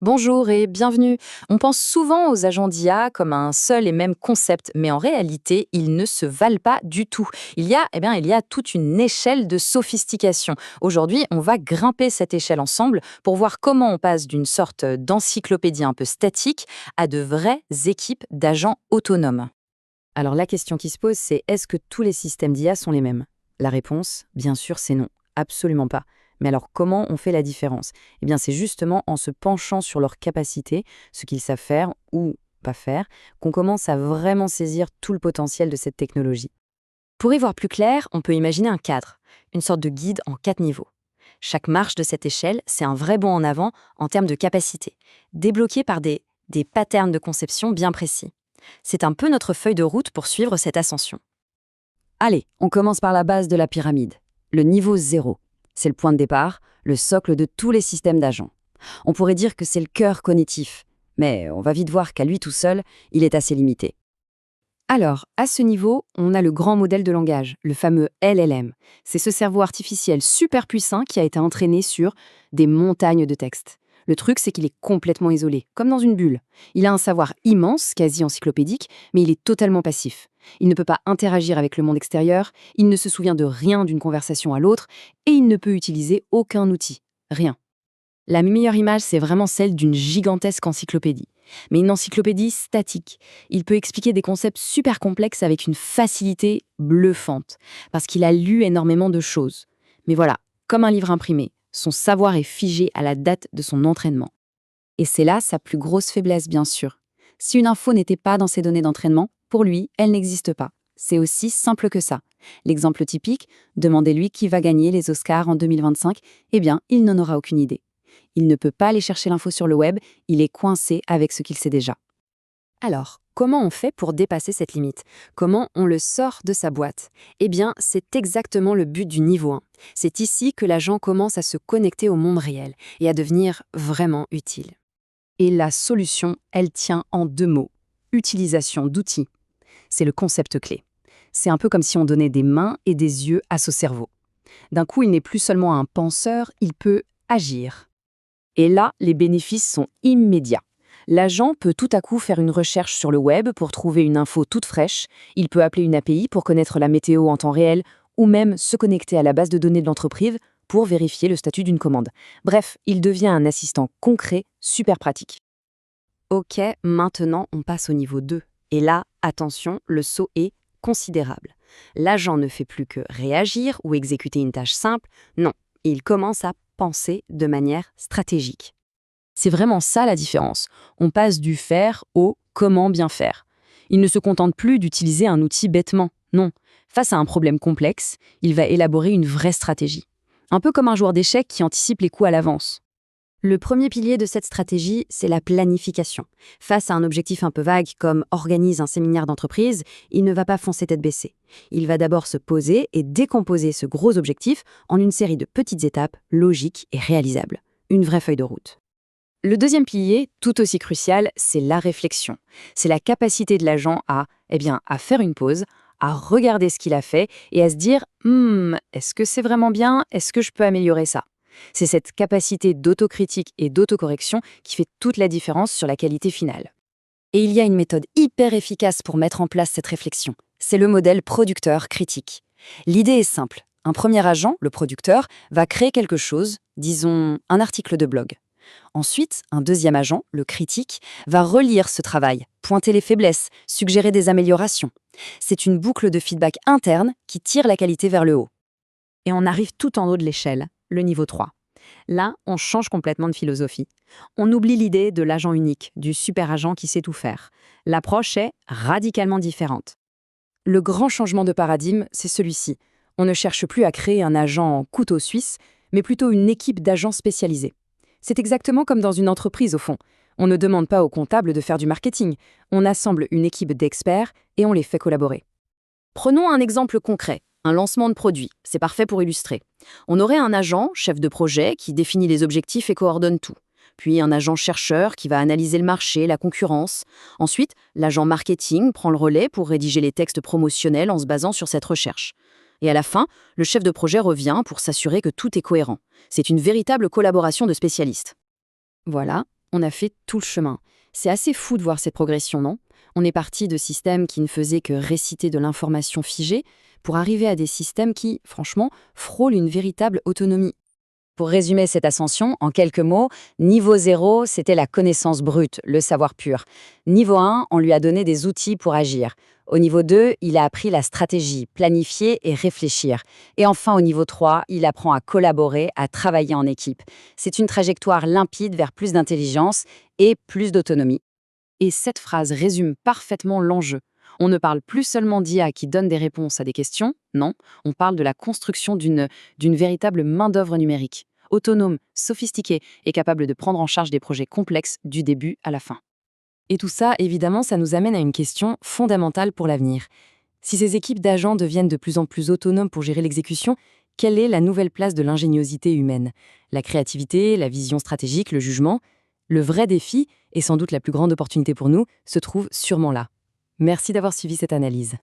Bonjour et bienvenue. On pense souvent aux agents d'IA comme un seul et même concept, mais en réalité, ils ne se valent pas du tout. Il y a toute une échelle de sophistication. Aujourd'hui, on va grimper cette échelle ensemble pour voir comment on passe d'une sorte d'encyclopédie un peu statique à de vraies équipes d'agents autonomes. Alors la question qui se pose, c'est est-ce que tous les systèmes d'IA sont les mêmes? La réponse, bien sûr, c'est non. Absolument pas. Mais alors comment on fait la différence? Eh bien, c'est justement en se penchant sur leurs capacités, ce qu'ils savent faire ou pas faire, qu'on commence à vraiment saisir tout le potentiel de cette technologie. Pour y voir plus clair, on peut imaginer un cadre, une sorte de guide en 4 niveaux. Chaque marche de cette échelle, c'est un vrai bond en avant en termes de capacité, débloqué par des patterns de conception bien précis. C'est un peu notre feuille de route pour suivre cette ascension. Allez, on commence par la base de la pyramide, le niveau 0. C'est le point de départ, le socle de tous les systèmes d'agents. On pourrait dire que c'est le cœur cognitif, mais on va vite voir qu'à lui tout seul, il est assez limité. Alors, à ce niveau, on a le grand modèle de langage, le fameux LLM. C'est ce cerveau artificiel super puissant qui a été entraîné sur des montagnes de textes. Le truc, c'est qu'il est complètement isolé, comme dans une bulle. Il a un savoir immense, quasi encyclopédique, mais il est totalement passif. Il ne peut pas interagir avec le monde extérieur, il ne se souvient de rien d'une conversation à l'autre, et il ne peut utiliser aucun outil. Rien. La meilleure image, c'est vraiment celle d'une gigantesque encyclopédie. Mais une encyclopédie statique. Il peut expliquer des concepts super complexes avec une facilité bluffante, parce qu'il a lu énormément de choses. Mais voilà, comme un livre imprimé, son savoir est figé à la date de son entraînement. Et c'est là sa plus grosse faiblesse, bien sûr. Si une info n'était pas dans ses données d'entraînement, pour lui, elle n'existe pas. C'est aussi simple que ça. L'exemple typique, demandez-lui qui va gagner les Oscars en 2025, eh bien, il n'en aura aucune idée. Il ne peut pas aller chercher l'info sur le web, il est coincé avec ce qu'il sait déjà. Alors, comment on fait pour dépasser cette limite? Comment on le sort de sa boîte? Eh bien, c'est exactement le but du niveau 1. C'est ici que l'agent commence à se connecter au monde réel et à devenir vraiment utile. Et la solution, elle tient en 2 mots. Utilisation d'outils. C'est le concept clé. C'est un peu comme si on donnait des mains et des yeux à ce cerveau. D'un coup, il n'est plus seulement un penseur, il peut agir. Et là, les bénéfices sont immédiats. L'agent peut tout à coup faire une recherche sur le web pour trouver une info toute fraîche, il peut appeler une API pour connaître la météo en temps réel, ou même se connecter à la base de données de l'entreprise pour vérifier le statut d'une commande. Bref, il devient un assistant concret, super pratique. Ok, maintenant on passe au niveau 2. Et là, attention, le saut est considérable. L'agent ne fait plus que réagir ou exécuter une tâche simple, non, il commence à penser de manière stratégique. C'est vraiment ça la différence. On passe du faire au comment bien faire. Il ne se contente plus d'utiliser un outil bêtement, non. Face à un problème complexe, il va élaborer une vraie stratégie. Un peu comme un joueur d'échecs qui anticipe les coups à l'avance. Le premier pilier de cette stratégie, c'est la planification. Face à un objectif un peu vague comme organise un séminaire d'entreprise, il ne va pas foncer tête baissée. Il va d'abord se poser et décomposer ce gros objectif en une série de petites étapes logiques et réalisables. Une vraie feuille de route. Le deuxième pilier, tout aussi crucial, c'est la réflexion. C'est la capacité de l'agent à faire une pause, à regarder ce qu'il a fait et à se dire est-ce que c'est vraiment bien? Est-ce que je peux améliorer ça? C'est cette capacité d'autocritique et d'autocorrection qui fait toute la différence sur la qualité finale. Et il y a une méthode hyper efficace pour mettre en place cette réflexion. C'est le modèle producteur critique. L'idée est simple. Un premier agent, le producteur, va créer quelque chose, disons un article de blog. Ensuite, un deuxième agent, le critique, va relire ce travail, pointer les faiblesses, suggérer des améliorations. C'est une boucle de feedback interne qui tire la qualité vers le haut. Et on arrive tout en haut de l'échelle, le niveau 3. Là, on change complètement de philosophie. On oublie l'idée de l'agent unique, du super agent qui sait tout faire. L'approche est radicalement différente. Le grand changement de paradigme, c'est celui-ci. On ne cherche plus à créer un agent couteau suisse, mais plutôt une équipe d'agents spécialisés. C'est exactement comme dans une entreprise au fond. On ne demande pas aux comptables de faire du marketing. On assemble une équipe d'experts et on les fait collaborer. Prenons un exemple concret, un lancement de produit. C'est parfait pour illustrer. On aurait un agent, chef de projet, qui définit les objectifs et coordonne tout. Puis un agent chercheur qui va analyser le marché, la concurrence. Ensuite, l'agent marketing prend le relais pour rédiger les textes promotionnels en se basant sur cette recherche. Et à la fin, le chef de projet revient pour s'assurer que tout est cohérent. C'est une véritable collaboration de spécialistes. Voilà, On a fait tout le chemin. C'est assez fou de voir cette progression, non? On est parti de systèmes qui ne faisaient que réciter de l'information figée pour arriver à des systèmes qui, franchement, frôlent une véritable autonomie. Pour résumer cette ascension, en quelques mots, niveau 0, c'était la connaissance brute, le savoir pur. Niveau 1, on lui a donné des outils pour agir. Au niveau 2, il a appris la stratégie, planifier et réfléchir. Et enfin, au niveau 3, il apprend à collaborer, à travailler en équipe. C'est une trajectoire limpide vers plus d'intelligence et plus d'autonomie. Et cette phrase résume parfaitement l'enjeu. On ne parle plus seulement d'IA qui donne des réponses à des questions, non, on parle de la construction d'une véritable main-d'œuvre numérique, autonome, sophistiquée et capable de prendre en charge des projets complexes du début à la fin. Et tout ça, évidemment, ça nous amène à une question fondamentale pour l'avenir. Si ces équipes d'agents deviennent de plus en plus autonomes pour gérer l'exécution, quelle est la nouvelle place de l'ingéniosité humaine? La créativité, la vision stratégique, le jugement? Le vrai défi, et sans doute la plus grande opportunité pour nous, se trouve sûrement là. Merci d'avoir suivi cette analyse.